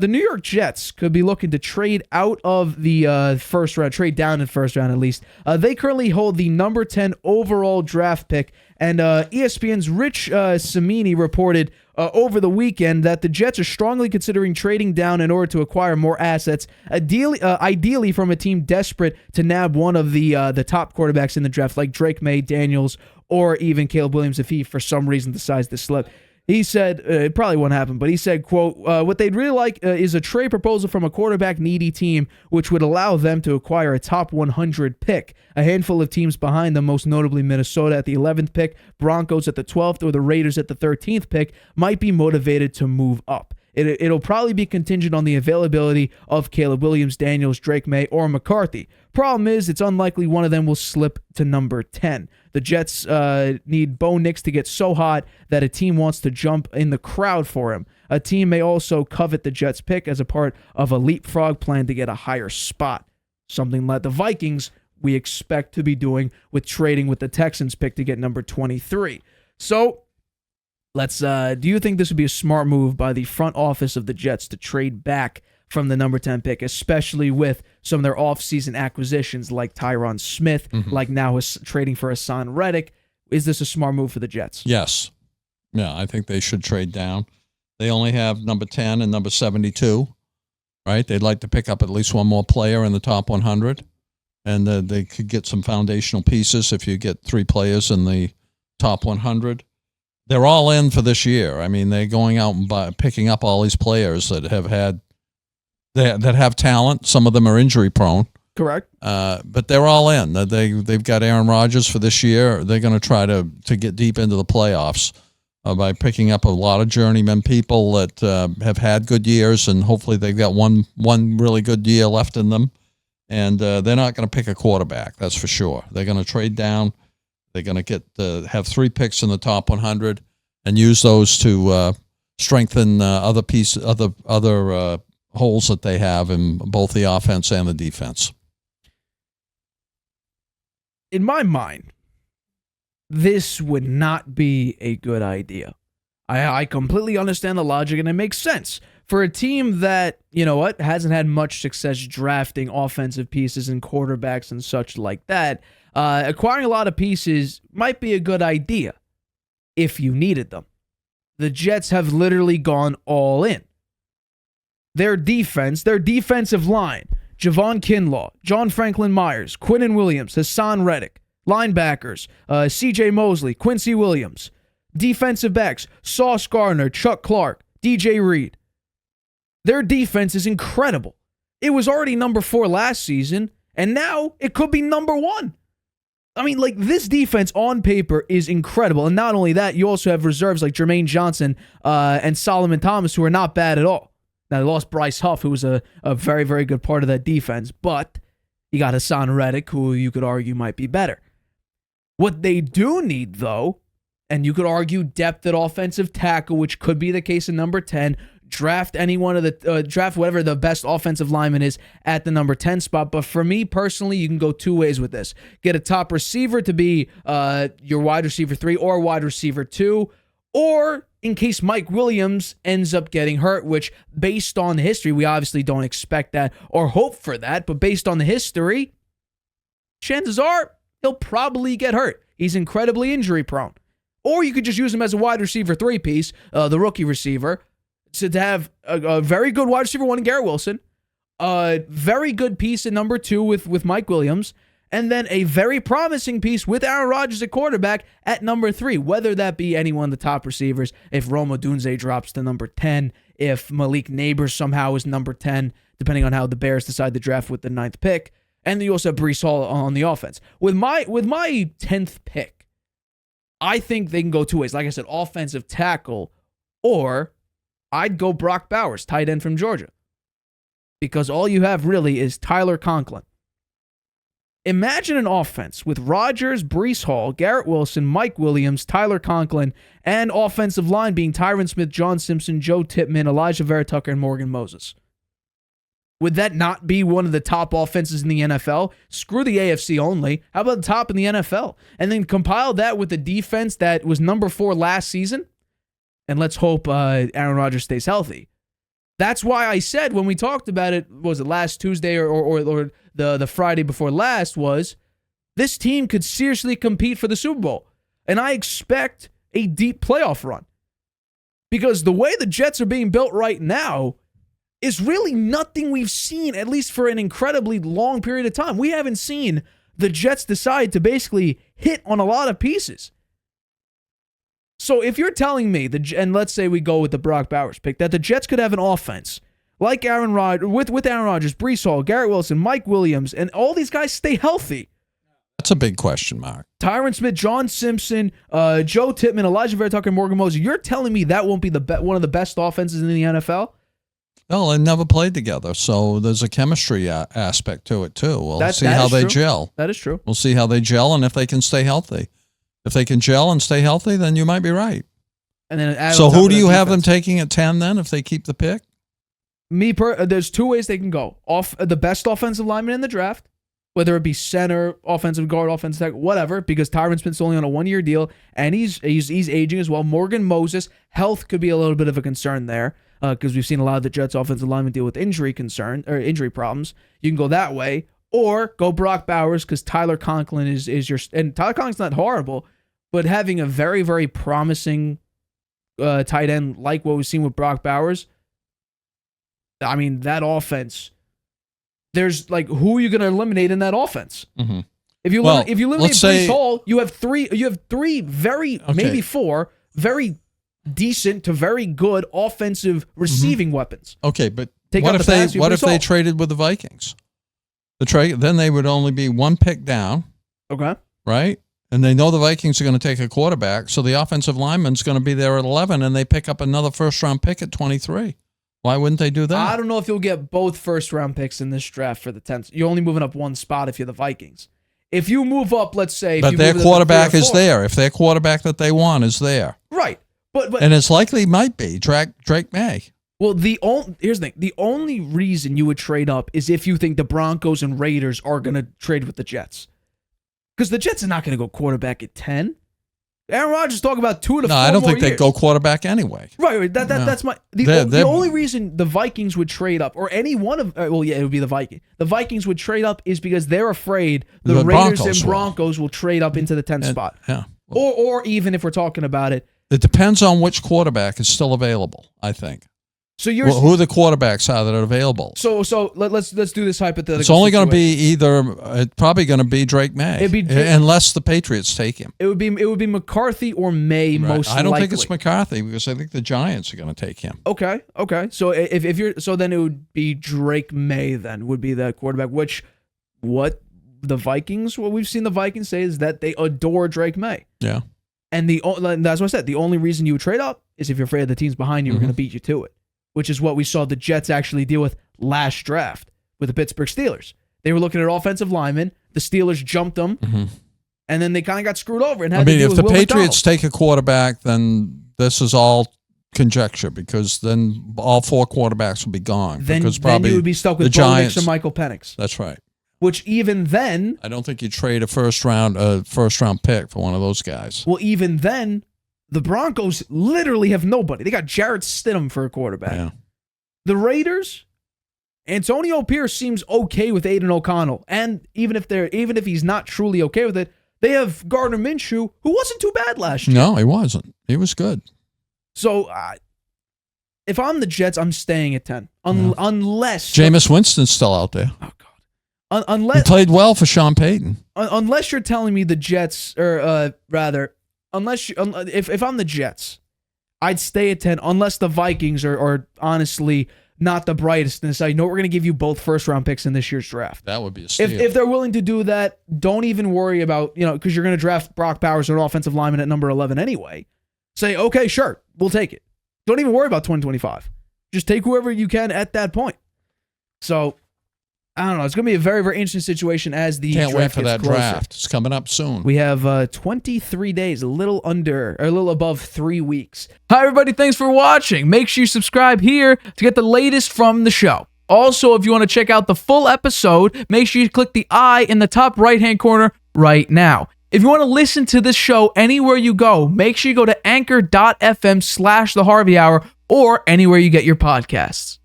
The New York Jets could be looking to trade out of the first round, trade down in first round at least. They currently hold the number 10 overall draft pick, and ESPN's Rich Cimini reported over the weekend that the Jets are strongly considering trading down in order to acquire more assets, ideally from a team desperate to nab one of the top quarterbacks in the draft, like Drake May, Daniels, or even Caleb Williams if he, for some reason, decides to slip. He said, it probably won't happen, but he said, quote, what they'd really like is a trade proposal from a quarterback-needy team, which would allow them to acquire a top 100 pick. A handful of teams behind them, most notably Minnesota at the 11th pick, Broncos at the 12th, or the Raiders at the 13th pick, might be motivated to move up. It'll probably be contingent on the availability of Caleb Williams, Daniels, Drake May, or McCarthy. Problem is, it's unlikely one of them will slip to number 10. The Jets need Bo Nix to get so hot that a team wants to jump in the crowd for him. A team may also covet the Jets' pick as a part of a leapfrog plan to get a higher spot. Something like the Vikings we expect to be doing with trading with the Texans' pick to get number 23. So, do you think this would be a smart move by the front office of the Jets to trade back from the number 10 pick, especially with some of their offseason acquisitions like Tyron Smith, like now trading for Hassan Reddick? Is this a smart move for the Jets? Yes. Yeah, I think they should trade down. They only have number 10 and number 72, right? They'd like to pick up at least one more player in the top 100, and they could get some foundational pieces if you get 3 players in the top 100. They're all in for this year. I mean, they're going out and picking up all these players that have talent. Some of them are injury prone. Correct. But they're all in. They've got Aaron Rodgers for this year. They're going to try to get deep into the playoffs by picking up a lot of journeyman people that have had good years, and hopefully they've got one really good year left in them. And they're not going to pick a quarterback, that's for sure. They're going to trade down. They're going to have 3 picks in the top 100 and use those to strengthen other holes that they have in both the offense and the defense. In my mind, this would not be a good idea. I completely understand the logic, and it makes sense. For a team that, hasn't had much success drafting offensive pieces and quarterbacks and such like that, acquiring a lot of pieces might be a good idea if you needed them. The Jets have literally gone all in. Their defense, their defensive line, Javon Kinlaw, John Franklin Myers, Quinnen Williams, Hassan Reddick, linebackers, C.J. Mosley, Quincy Williams, defensive backs, Sauce Gardner, Chuck Clark, DJ Reed. Their defense is incredible. It was already number 4 last season, and now it could be number 1. I mean, this defense on paper is incredible. And not only that, you also have reserves like Jermaine Johnson and Solomon Thomas, who are not bad at all. Now, they lost Bryce Huff, who was a very, very good part of that defense. But you got Hassan Reddick, who you could argue might be better. What they do need, though, and you could argue depth at offensive tackle, which could be the case in number 10, draft any one of the draft whatever the best offensive lineman is at the number 10 spot. But for me personally, you can go 2 ways with this. Get a top receiver to be your wide receiver 3 or wide receiver 2, or in case Mike Williams ends up getting hurt, which based on the history, we obviously don't expect that or hope for that, but based on the history, chances are he'll probably get hurt. He's incredibly injury prone. Or you could just use him as a wide receiver 3 piece, the rookie receiver, to have a very good wide receiver 1 in Garrett Wilson, a very good piece in number 2 with Mike Williams, and then a very promising piece with Aaron Rodgers at quarterback at number 3, whether that be any one of the top receivers, if Rome Odunze drops to number 10, if Malik Neighbors somehow is number 10, depending on how the Bears decide to draft with the 9th pick, and then you also have Breece Hall on the offense. With my 10th pick, I think they can go 2 ways. Like I said, offensive tackle, or I'd go Brock Bowers, tight end from Georgia, because all you have really is Tyler Conklin. Imagine an offense with Rodgers, Breece Hall, Garrett Wilson, Mike Williams, Tyler Conklin, and offensive line being Tyron Smith, John Simpson, Joe Tippmann, Elijah Vera Tucker, and Morgan Moses. Would that not be one of the top offenses in the NFL? Screw the AFC only. How about the top in the NFL? And then compile that with the defense that was number 4 last season, and let's hope Aaron Rodgers stays healthy. That's why I said when we talked about it, was it last Tuesday or the Friday before last, was this team could seriously compete for the Super Bowl. And I expect a deep playoff run. Because the way the Jets are being built right now is really nothing we've seen, at least for an incredibly long period of time. We haven't seen the Jets decide to basically hit on a lot of pieces. So if you're telling me, and let's say we go with the Brock Bowers pick, that the Jets could have an offense like Aaron Rodgers, with Aaron Rodgers, Breece Hall, Garrett Wilson, Mike Williams, and all these guys stay healthy. That's a big question mark. Tyron Smith, John Simpson, Joe Tippmann, Elijah Vera Tucker, and Morgan Moses. You're telling me that won't be one of the best offenses in the NFL? Well, they never played together, so there's a chemistry aspect to it too. We'll see how they gel. That is true. We'll see how they gel and if they can stay healthy. If they can gel and stay healthy, then you might be right. And then so who do you have them taking at 10 then if they keep the pick? There's two ways they can go. Off the best offensive lineman in the draft, whether it be center, offensive guard, offensive tackle, whatever, because Tyron Smith's only on a 1-year deal, and he's aging as well. Morgan Moses, health could be a little bit of a concern there, because we've seen a lot of the Jets offensive linemen deal with injury problems. You can go that way, or go Brock Bowers, because Tyler Conklin is your, and Tyler Conklin's not horrible, but having a very, very promising tight end like what we've seen with Brock Bowers, I mean, that offense, there's like, who are you going to eliminate in that offense? Mm-hmm. If you eliminate Breece Hall, you have three maybe four very decent to very good offensive receiving weapons. Okay, but what if they traded with the Vikings? Then they would only be one pick down. Okay. Right? And they know the Vikings are going to take a quarterback, so the offensive lineman's going to be there at 11, and they pick up another first-round pick at 23. Why wouldn't they do that? I don't know if you'll get both first-round picks in this draft for the 10th. You're only moving up one spot if you're the Vikings. If you move up, let's say... But their quarterback is there. If their quarterback that they want is there. Right. But and it's likely might be Drake May. Well, here's the thing. The only reason you would trade up is if you think the Broncos and Raiders are going to trade with the Jets. Because the Jets are not going to go quarterback at 10. Aaron Rodgers talk about 2 to 4 more years. No, I don't think they'd go quarterback anyway. Right. That's my... The only reason the Vikings would trade up, or any one of... Well, yeah, it would be the Vikings. The Vikings would trade up is because they're afraid the Raiders and Broncos will trade up into the 10th spot. Yeah. Or even if we're talking about it... It depends on which quarterback is still available, I think. So you're who the quarterbacks are that are available. So let's do this hypothetical. It's only going to be it's probably going to be Drake May, unless the Patriots take him. It would be McCarthy or May most likely. I don't think it's McCarthy because I think the Giants are going to take him. Okay. So then it would be Drake May then would be the quarterback. What we've seen the Vikings say is that they adore Drake May. Yeah. And that's what I said. The only reason you would trade up is if you're afraid the teams behind you are going to beat you to it. Which is what we saw the Jets actually deal with last draft with the Pittsburgh Steelers. They were looking at offensive linemen. The Steelers jumped them, and then they kind of got screwed over. And if the Patriots take a quarterback, then this is all conjecture because then all 4 quarterbacks will be gone. Then you would be stuck with Bo Nix and Michael Penix. That's right. Which even then... I don't think you trade a first round pick for one of those guys. Well, even then... The Broncos literally have nobody. They got Jarrett Stidham for a quarterback. Yeah. The Raiders, Antonio Pierce seems okay with Aiden O'Connell, and even if he's not truly okay with it, they have Gardner Minshew, who wasn't too bad last year. No, he wasn't. He was good. So, if I'm the Jets, I'm staying at 10, unless Jameis Winston's still out there. Oh God! Unless he played well for Sean Payton. Unless you're telling me the Jets, or rather. If I'm the Jets, I'd stay at 10 unless the Vikings are honestly not the brightest and decide, no, we're going to give you both first-round picks in this year's draft. That would be a steal. If they're willing to do that, don't even worry about, because you're going to draft Brock Bowers or an offensive lineman at number 11 anyway. Say, okay, sure, we'll take it. Don't even worry about 2025. Just take whoever you can at that point. So... I don't know. It's going to be a very, very interesting situation as the Can't wait for that closer. Draft. It's coming up soon. We have 23 days, a little above 3 weeks. Hi, everybody. Thanks for watching. Make sure you subscribe here to get the latest from the show. Also, if you want to check out the full episode, make sure you click the I in the top right-hand corner right now. If you want to listen to this show anywhere you go, make sure you go to anchor.fm/The Harvey Hour or anywhere you get your podcasts.